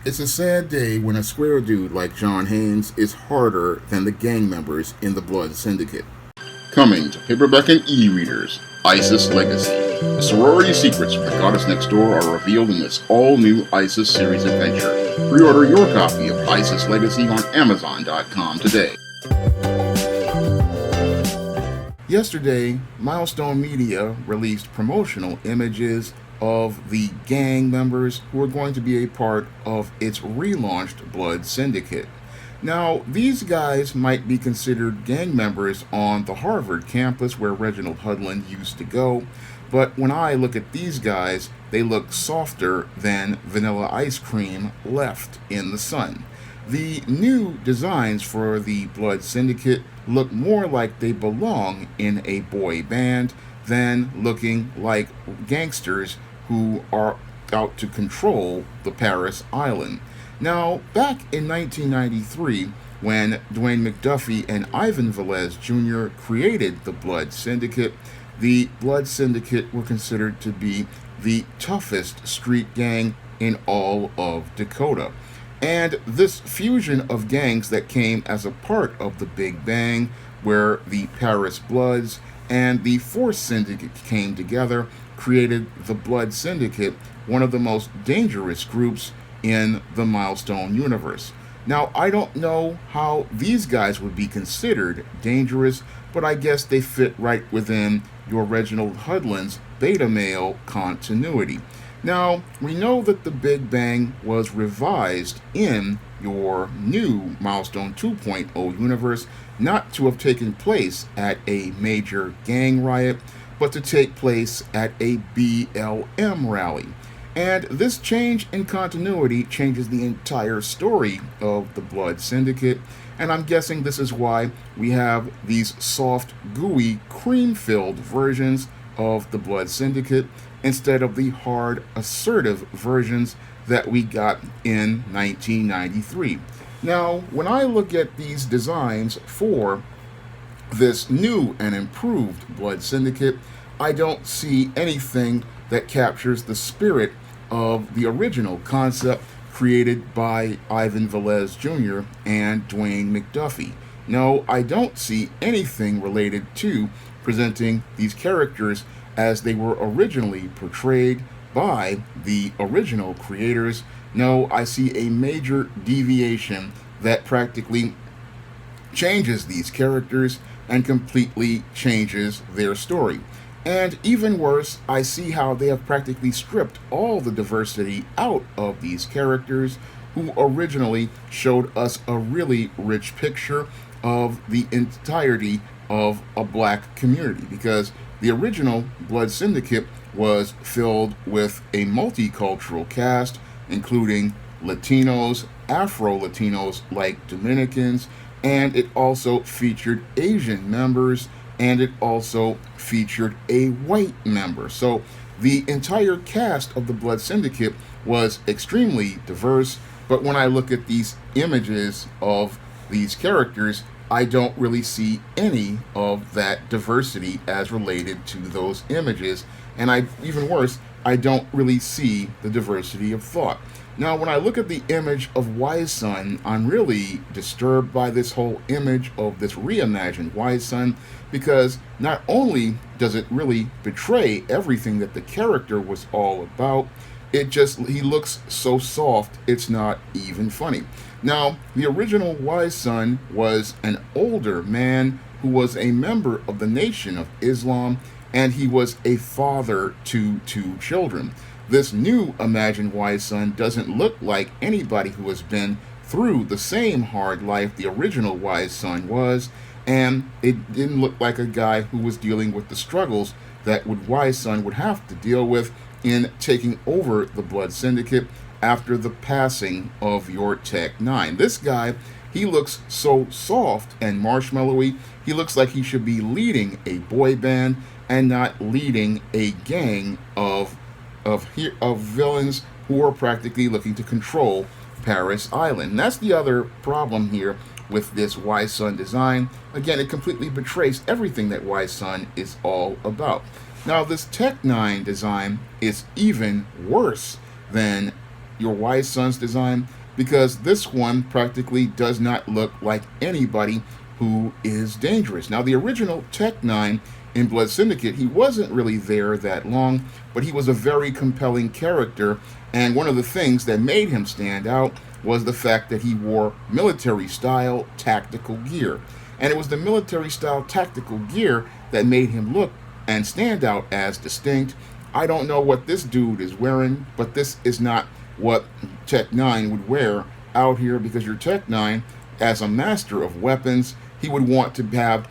It's a sad day when a square dude like John Haynes is harder than the gang members in the Blood Syndicate. Coming to paperback and e-readers, ISIS Legacy. The sorority secrets from the goddess next door are revealed in this all-new ISIS series adventure. Pre-order your copy of ISIS Legacy on Amazon.com today. Yesterday, Milestone Media released promotional images of the gang members who are going to be a part of its relaunched Blood Syndicate. Now, these guys might be considered gang members on the Harvard campus where Reginald Hudlin used to go, but when I look at these guys, they look softer than vanilla ice cream left in the sun. The new designs for the Blood Syndicate look more like they belong in a boy band than looking like gangsters who are out to control the Paris Island. Now, back in 1993, when Dwayne McDuffie and Ivan Velez Jr. created the Blood Syndicate, the Blood Syndicate were considered to be the toughest street gang in all of Dakota. And this fusion of gangs that came as a part of the Big Bang, where the Paris Bloods and the Force Syndicate came together, created the Blood Syndicate, one of the most dangerous groups in the Milestone universe. Now, I don't know how these guys would be considered dangerous, but I guess they fit right within your Reginald Hudlin's beta male continuity. Now, we know that the Big Bang was revised in your new Milestone 2.0 universe not to have taken place at a major gang riot, but to take place at a BLM rally. And this change in continuity changes the entire story of the Blood Syndicate, and I'm guessing this is why we have these soft, gooey, cream-filled versions of the Blood Syndicate instead of the hard, assertive versions that we got in 1993. Now, when I look at these designs for this new and improved Blood Syndicate, I don't see anything that captures the spirit of the original concept created by Ivan Velez Jr. and Dwayne McDuffie. No, I don't see anything related to presenting these characters as they were originally portrayed by the original creators. No, I see a major deviation that practically changes these characters and completely changes their story. And even worse, I see how they have practically stripped all the diversity out of these characters who originally showed us a really rich picture of the entirety of a black community, because the original Blood Syndicate was filled with a multicultural cast, including Latinos, Afro-Latinos like Dominicans, and it also featured Asian members, and it also featured a white member. So the entire cast of the Blood Syndicate was extremely diverse, but when I look at these images of these characters, I don't really see any of that diversity as related to those images, and even worse, I don't really see the diversity of thought. Now, when I look at the image of Wise Son, I'm really disturbed by this whole image of this reimagined Wise Son, because not only does it really betray everything that the character was all about, he looks so soft, it's not even funny. Now, the original Wise Son was an older man who was a member of the Nation of Islam, and he was a father to 2 children. This new imagined Wise Son doesn't look like anybody who has been through the same hard life the original Wise Son was, and it didn't look like a guy who was dealing with the struggles that Wise Son would have to deal with in taking over the Blood Syndicate after the passing of your Tech 9. This guy, he looks so soft and marshmallowy. He looks like he should be leading a boy band and not leading a gang of villains who are practically looking to control Paris Island. And that's the other problem here with this Wise Son design. Again, it completely betrays everything that Wise Son is all about. Now, this Tech 9 design is even worse than your wise son's design, because this one practically does not look like anybody who is dangerous. Now, the original Tech 9 in Blood Syndicate, he wasn't really there that long, but he was a very compelling character, and one of the things that made him stand out was the fact that he wore military-style tactical gear. And it was the military-style tactical gear that made him look and stand out as distinct. I don't know what this dude is wearing, but this is not what Tech 9 would wear out here, because your Tech 9, as a master of weapons, he would want to have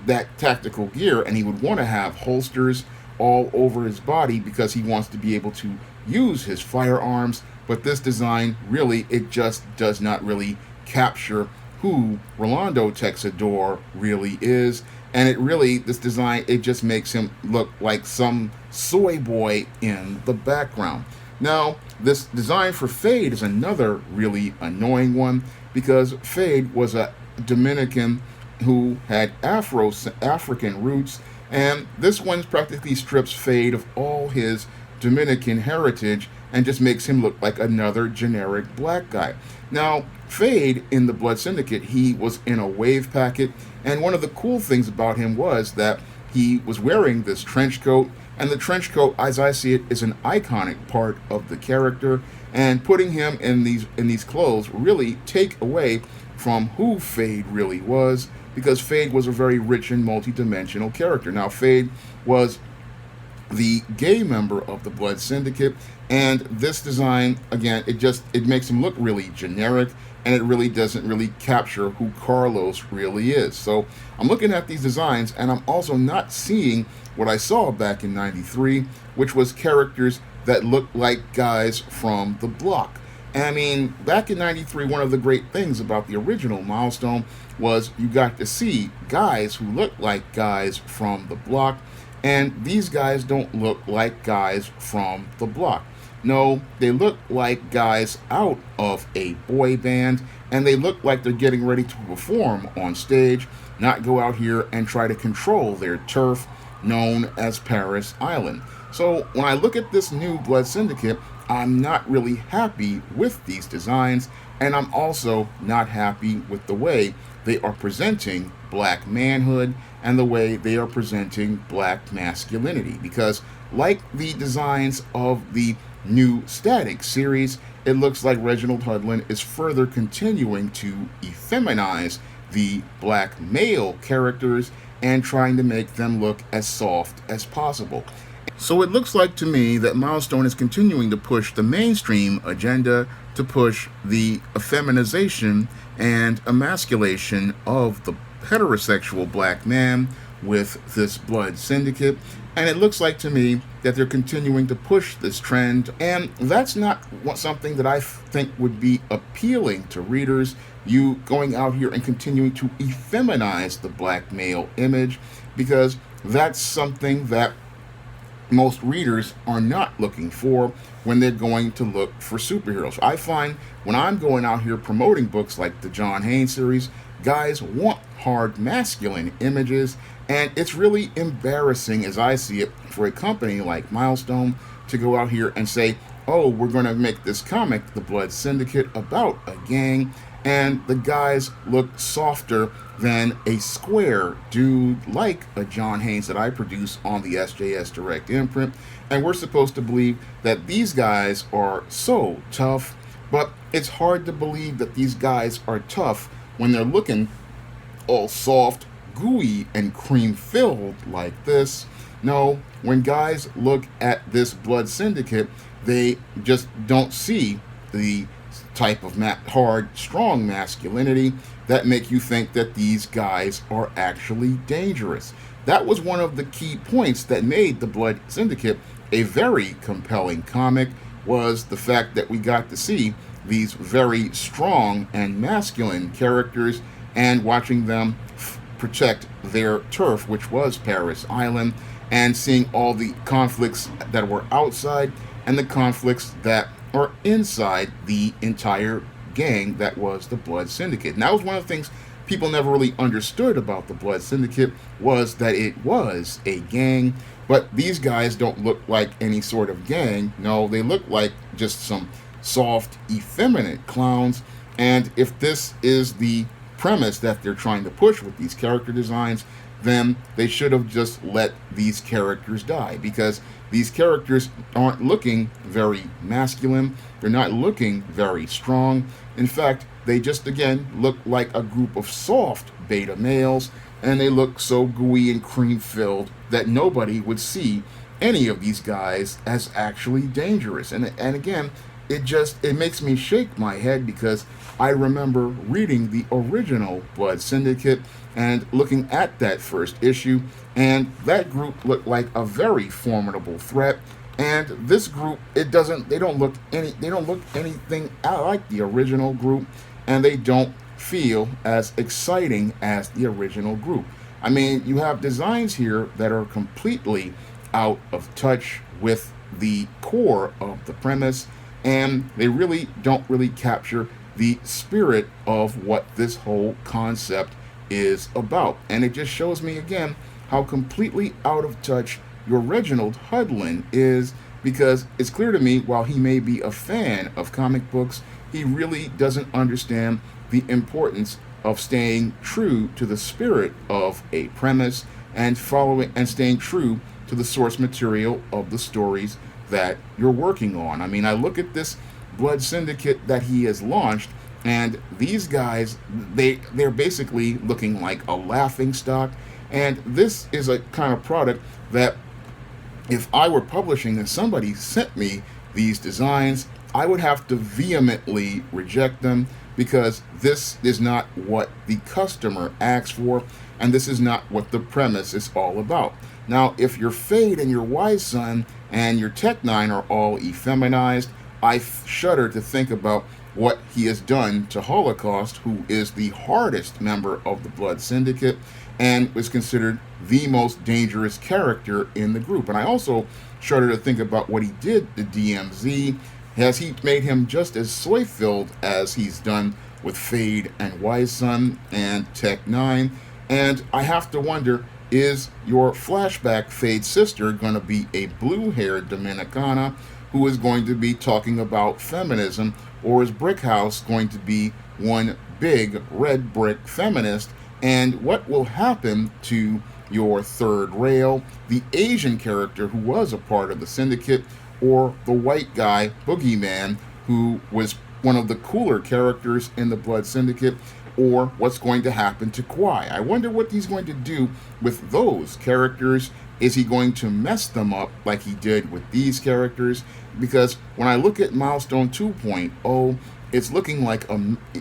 that tactical gear, and he would want to have holsters all over his body because he wants to be able to use his firearms. But this design, really, it just does not really capture who Rolando Texador really is. And it really, this design, it just makes him look like some soy boy in the background. Now, this design for Fade is another really annoying one, because Fade was a Dominican who had African roots, and this one practically strips Fade of all his Dominican heritage and just makes him look like another generic black guy. Now, Fade in the Blood Syndicate, he was in a wave packet, and one of the cool things about him was that he was wearing this trench coat, and the trench coat, as I see it, is an iconic part of the character, and putting him in these clothes really take away from who Fade really was, because Fade was a very rich and multi-dimensional character. Now, Fade was the gay member of the Blood Syndicate, and this design, again, it makes him look really generic, and it really doesn't really capture who Carlos really is. So I'm looking at these designs, and I'm also not seeing what I saw back in '93, which was characters that looked like guys from the block. And I mean, back in '93, one of the great things about the original Milestone was you got to see guys who looked like guys from the block, and these guys don't look like guys from the block. No, they look like guys out of a boy band, and they look like they're getting ready to perform on stage, not go out here and try to control their turf known as Paris Island. So when I look at this new Blood Syndicate, I'm not really happy with these designs, and I'm also not happy with the way they are presenting black manhood and the way they are presenting black masculinity, because like the designs of the new Static series, it looks like Reginald Hudlin is further continuing to effeminize the black male characters and trying to make them look as soft as possible. So it looks like to me that Milestone is continuing to push the mainstream agenda to push the effeminization and emasculation of the heterosexual black man with this Blood Syndicate. And it looks like to me that they're continuing to push this trend, and that's not something that I think would be appealing to readers, you going out here and continuing to effeminize the black male image, because that's something that most readers are not looking for when they're going to look for superheroes. I find when I'm going out here promoting books like the John Haynes series, guys want hard masculine images, and it's really embarrassing, as I see it, for a company like Milestone to go out here and say, oh, we're going to make this comic, The Blood Syndicate, about a gang, and the guys look softer than a square dude like a John Haynes that I produce on the SJS Direct imprint, and we're supposed to believe that these guys are so tough, but it's hard to believe that these guys are tough when they're looking all soft, gooey, and cream-filled like this. No, when guys look at this Blood Syndicate, they just don't see the type of hard, strong masculinity that make you think that these guys are actually dangerous. That was one of the key points that made the Blood Syndicate a very compelling comic, was the fact that we got to see these very strong and masculine characters and watching them protect their turf, which was Paris Island, and seeing all the conflicts that were outside and the conflicts that are inside the entire gang that was the Blood Syndicate. And that was one of the things people never really understood about the Blood Syndicate, was that it was a gang, but these guys don't look like any sort of gang. No, they look like just some soft, effeminate clowns. And if this is the premise that they're trying to push with these character designs, then they should have just let these characters die, because these characters aren't looking very masculine. They're not looking very strong. In fact, they just again look like a group of soft beta males, and they look so gooey and cream filled that nobody would see any of these guys as actually dangerous. And again, it makes me shake my head, because I remember reading the original Blood Syndicate and looking at that first issue, and that group looked like a very formidable threat. And this group, they don't look anything like the original group, and they don't feel as exciting as the original group. I mean, you have designs here that are completely out of touch with the core of the premise, and they really don't really capture the spirit of what this whole concept is about. And it just shows me again how completely out of touch your Reginald Hudlin is, because it's clear to me, while he may be a fan of comic books, he really doesn't understand the importance of staying true to the spirit of a premise and following and staying true to the source material of the stories that you're working on. I mean, I look at this Blood Syndicate that he has launched, and these guys, they're basically looking like a laughing stock. And this is a kind of product that, if I were publishing and somebody sent me these designs, I would have to vehemently reject them, because this is not what the customer asks for, and this is not what the premise is all about. Now, if your Fade and your Wise Son and your Tech Nine are all effeminized, I shudder to think about what he has done to Holocaust, who is the hardest member of the Blood Syndicate and was considered the most dangerous character in the group. And I also shudder to think about what he did to DMZ. Has he made him just as soy-filled as he's done with Fade and Wise Son and Tech Nine? And I have to wonder, is your flashback Fade sister going to be a blue-haired Dominicana who is going to be talking about feminism, or is Brickhouse going to be one big red brick feminist? And what will happen to your third rail, the Asian character who was a part of the Syndicate, or the white guy, Boogeyman, who was one of the cooler characters in the Blood Syndicate? Or what's going to happen to Kwai? I wonder what he's going to do with those characters. Is he going to mess them up like he did with these characters? Because when I look at Milestone 2.0, it's looking like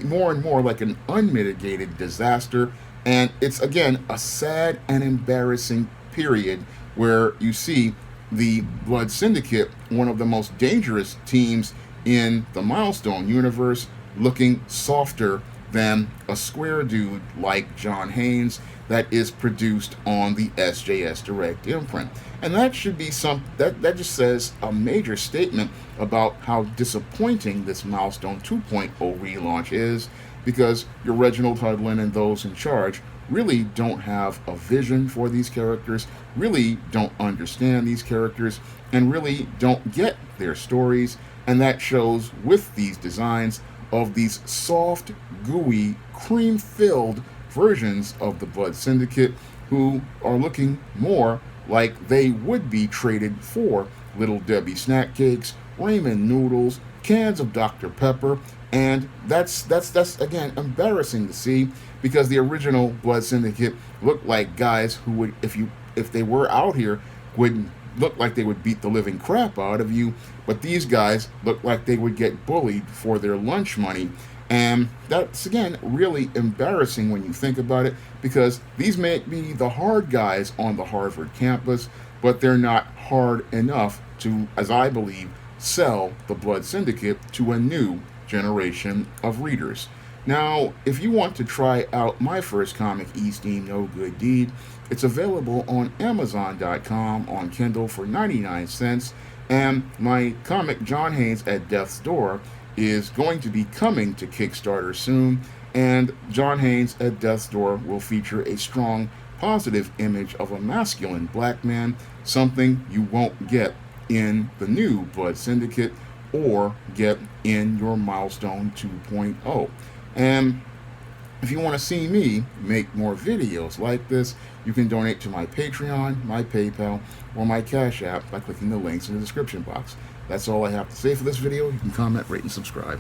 more and more like an unmitigated disaster. And it's, again, a sad and embarrassing period where you see the Blood Syndicate, one of the most dangerous teams in the Milestone universe, looking softer than a square dude like John Haynes that is produced on the SJS Direct imprint. And that should be that just says a major statement about how disappointing this Milestone 2.0 relaunch is, because your Reginald Hudlin and those in charge really don't have a vision for these characters, really don't understand these characters, and really don't get their stories. And that shows with these designs of these soft, gooey, cream-filled versions of the Blood Syndicate, who are looking more like they would be traded for Little Debbie snack cakes, ramen noodles, cans of Dr. Pepper. And that's again embarrassing to see, because the original Blood Syndicate looked like guys who would, if they were out here, would look like they would beat the living crap out of you. But these guys look like they would get bullied for their lunch money. And that's, again, really embarrassing when you think about it, because these may be the hard guys on the Harvard campus, but they're not hard enough to, as I believe, sell the Blood Syndicate to a new generation of readers. Now, if you want to try out my first comic, Esteem No Good Deed, it's available on Amazon.com on Kindle for 99 cents, and my comic, John Haynes at Death's Door, is going to be coming to Kickstarter soon, and John Haynes at Death's Door will feature a strong, positive image of a masculine black man, something you won't get in the new Blood Syndicate or get in your Milestone 2.0. And if you want to see me make more videos like this, you can donate to my Patreon, my PayPal, or my Cash App by clicking the links in the description box. That's all I have to say for this video. You can comment, rate, and subscribe.